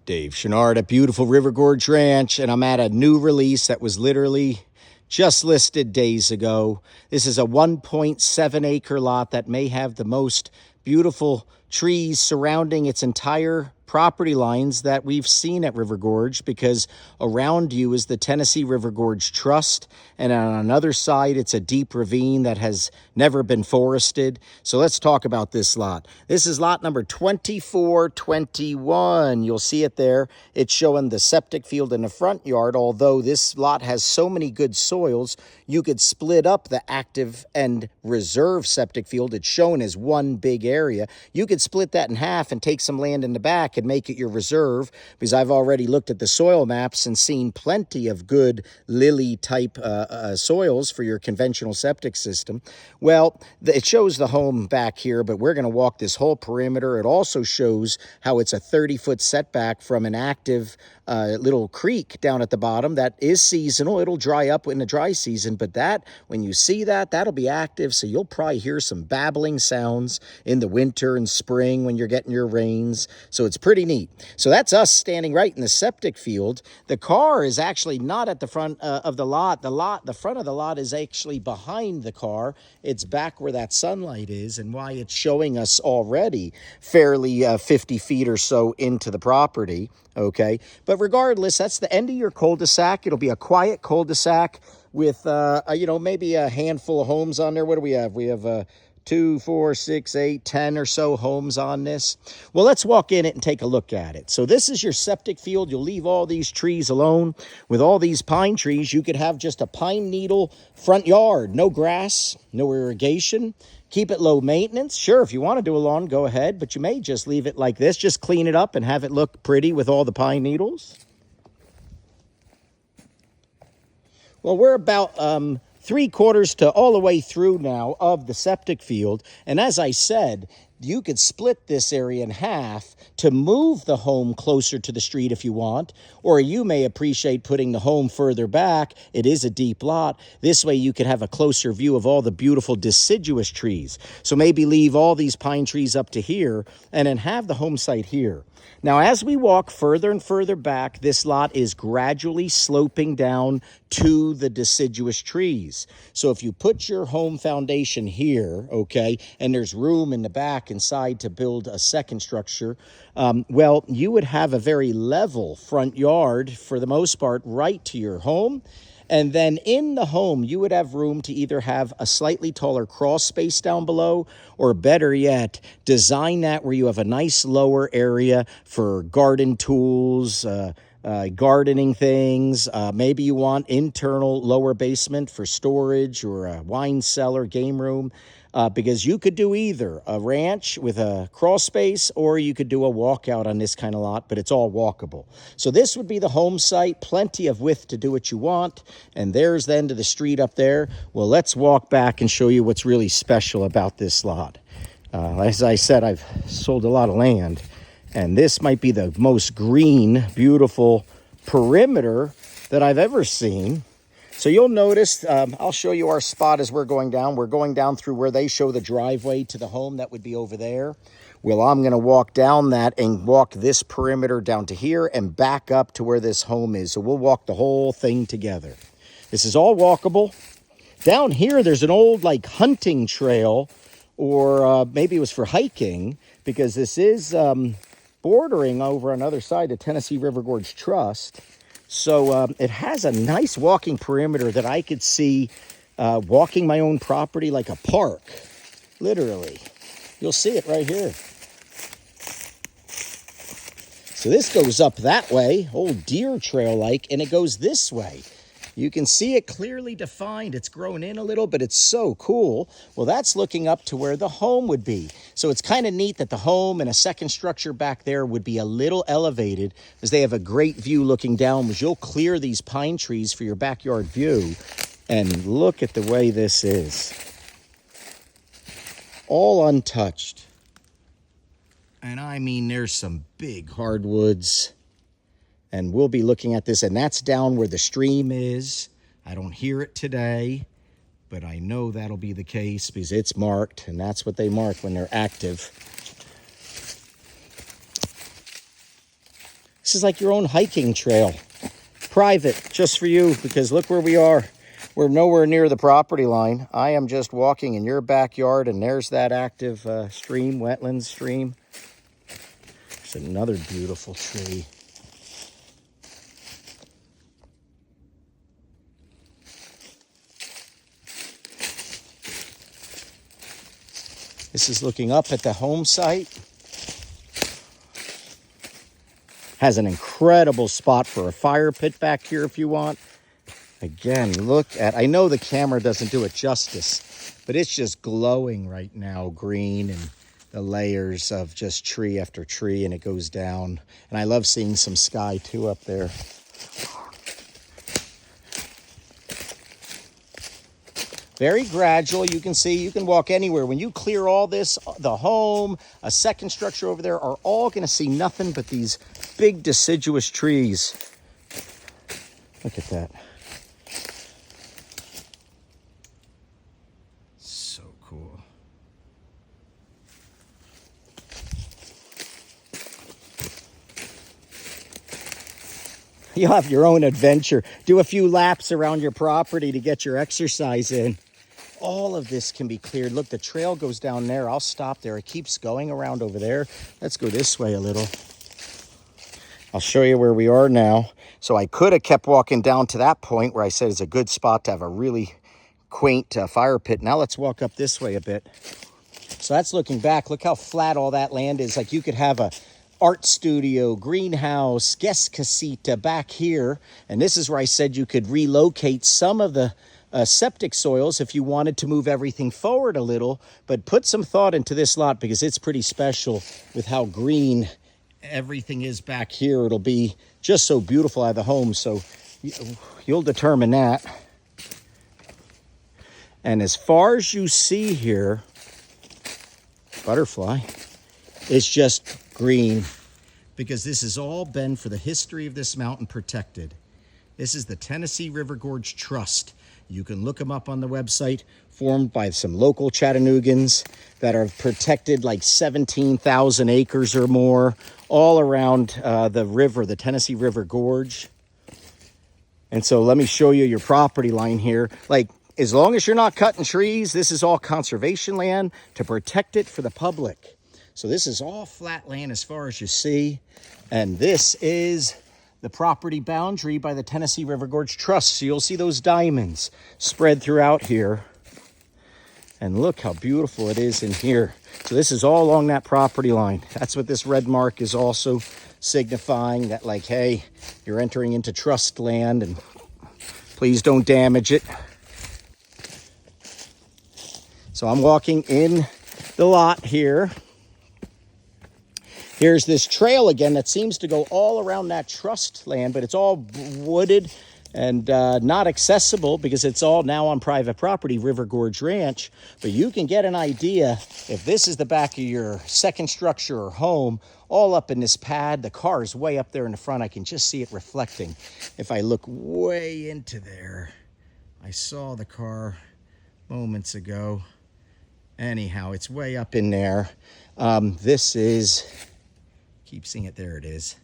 Dave Chouinard at beautiful River Gorge Ranch, and I'm at a new release that was literally just listed days ago. This is a 1.7 acre lot that may have the most beautiful trees surrounding its entire property lines that we've seen at River Gorge, because around you is the Tennessee River Gorge Trust, and on another side it's a deep ravine that has never been forested. So let's talk about this lot. This is lot number 2421. You'll see it there. It's showing the septic field in the front yard. Although this lot has so many good soils, you could split up the active and reserve septic field. It's shown as one big area. You could split that in half and take some land in the back and make it your reserve, because I've already looked at the soil maps and seen plenty of good lily type soils for your conventional septic system. Well, it shows the home back here, but we're going to walk this whole perimeter. It also shows how it's a 30-foot setback from an active little creek down at the bottom that is seasonal. It'll dry up in the dry season, but that, when you see that, that'll be active, so you'll probably hear some babbling sounds in the winter and spring when you're getting your rains. So it's pretty neat. So that's us standing right in the septic field. The car is actually not at the front of the lot. The front of the lot is actually behind the car. It's back where that sunlight is, and why it's showing us already fairly 50 feet or so into the property. Okay, but regardless, that's the end of your cul-de-sac. It'll be a quiet cul-de-sac with, maybe a handful of homes on there. What do we have? We have 2, 4, 6, 8, 10 or so homes on this. Well, let's walk in it and take a look at it. So this is your septic field. You'll leave all these trees alone. With all these pine trees, you could have just a pine needle front yard. No grass, no irrigation. Keep it low maintenance. Sure, if you want to do a lawn, go ahead, but you may just leave it like this. Just clean it up and have it look pretty with all the pine needles. Well, we're about 3/4 to all the way through now of the septic field. And as I said, you could split this area in half to move the home closer to the street if you want, or you may appreciate putting the home further back. It is a deep lot. This way you could have a closer view of all the beautiful deciduous trees. So maybe leave all these pine trees up to here and then have the home site here. Now, as we walk further and further back, this lot is gradually sloping down to the deciduous trees. So if you put your home foundation here, okay, and there's room in the back inside to build a second structure, well, you would have a very level front yard for the most part right to your home. And then in the home, you would have room to either have a slightly taller crawl space down below, or better yet, design that where you have a nice lower area for garden tools, gardening things. Maybe you want internal lower basement for storage, or a wine cellar, game room. Because you could do either a ranch with a crawl space, or you could do a walkout on this kind of lot, but it's all walkable. So this would be the home site, plenty of width to do what you want. And there's the end of the street up there. Well, let's walk back and show you what's really special about this lot. As I said, I've sold a lot of land, and this might be the most green, beautiful perimeter that I've ever seen. So you'll notice, I'll show you our spot as we're going down. We're going down through where they show the driveway to the home. That would be over there. Well, I'm going to walk down that and walk this perimeter down to here and back up to where this home is. So we'll walk the whole thing together. This is all walkable. Down here, there's an old hunting trail, or maybe it was for hiking, because this is bordering over on the other side of Tennessee River Gorge Trust. So it has a nice walking perimeter that I could see walking my own property like a park, literally. You'll see it right here. So this goes up that way, old deer trail-like, and it goes this way. You can see it clearly defined. It's grown in a little, but it's so cool. Well, that's looking up to where the home would be. So it's kind of neat that the home and a second structure back there would be a little elevated, as they have a great view looking down, because you'll clear these pine trees for your backyard view. And look at the way this is. All untouched. And I mean, there's some big hardwoods. And we'll be looking at this, and that's down where the stream is. I don't hear it today, but I know that'll be the case because it's marked, and that's what they mark when they're active. This is like your own hiking trail. Private, just for you, because look where we are. We're nowhere near the property line. I am just walking in your backyard, and there's that active stream, wetlands stream. It's another beautiful tree. This is looking up at the home site. Has an incredible spot for a fire pit back here if you want. Again, look at, I know the camera doesn't do it justice, but it's just glowing right now, green, and the layers of just tree after tree, and it goes down. And I love seeing some sky too up there. Very gradual. You can see, you can walk anywhere. When you clear all this, the home, a second structure over there are all going to see nothing but these big deciduous trees. Look at that. So cool. You'll have your own adventure. Do a few laps around your property to get your exercise in. All of this can be cleared. Look, the trail goes down there. I'll stop there. It keeps going around over there. Let's go this way a little. I'll show you where we are now. So I could have kept walking down to that point where I said it's a good spot to have a really quaint fire pit. Now let's walk up this way a bit. So that's looking back. Look how flat all that land is. Like you could have a art studio, greenhouse, guest casita back here. And this is where I said you could relocate some of the septic soils if you wanted to move everything forward a little, but put some thought into this lot because it's pretty special with how green everything is back here. It'll be just so beautiful out of the home, so you'll determine that. And as far as you see here, butterfly, it's just green because this has all been, for the history of this mountain, protected. This is the Tennessee River Gorge Trust. You can look them up on the website, formed by some local Chattanoogans that are protected like 17,000 acres or more all around the river, the Tennessee River Gorge. And so let me show you your property line here. Like, as long as you're not cutting trees, this is all conservation land to protect it for the public. So this is all flat land as far as you see. And this is the property boundary by the Tennessee River Gorge Trust. So you'll see those diamonds spread throughout here. And look how beautiful it is in here. So this is all along that property line. That's what this red mark is also signifying, that like, hey, you're entering into trust land and please don't damage it. So I'm walking in the lot here. Here's this trail again that seems to go all around that trust land, but it's all wooded and not accessible because it's all now on private property, River Gorge Ranch. But you can get an idea if this is the back of your second structure or home, all up in this pad. The car is way up there in the front. I can just see it reflecting. If I look way into there, I saw the car moments ago. Anyhow, it's way up in there. This is... Keep seeing it. There it is.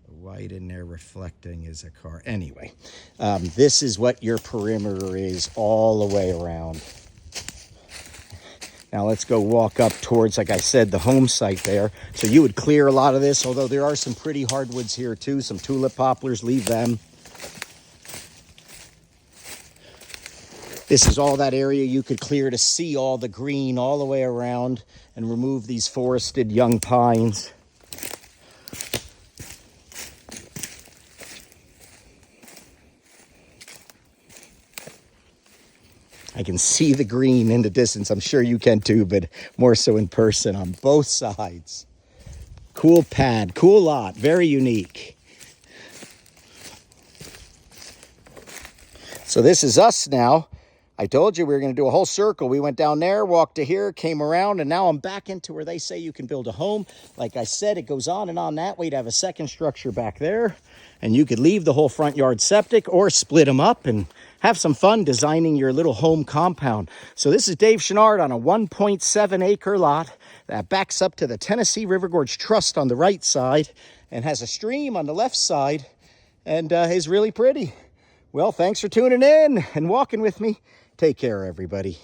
The white in there reflecting is a car. Anyway, this is what your perimeter is all the way around. Now let's go walk up towards, like I said, the home site there. So you would clear a lot of this, although there are some pretty hardwoods here too. Some tulip poplars, leave them. This is all that area you could clear to see all the green all the way around and remove these forested young pines. I can see the green in the distance. I'm sure you can too, but more so in person on both sides. Cool pad, cool lot, very unique. So this is us now. I told you we were going to do a whole circle. We went down there, walked to here, came around, and now I'm back into where they say you can build a home. Like I said, it goes on and on that way to have a second structure back there. And you could leave the whole front yard septic or split them up and have some fun designing your little home compound. So this is Dave Chouinard on a 1.7 acre lot that backs up to the Tennessee River Gorge Trust on the right side and has a stream on the left side and is really pretty. Well, thanks for tuning in and walking with me. Take care, everybody.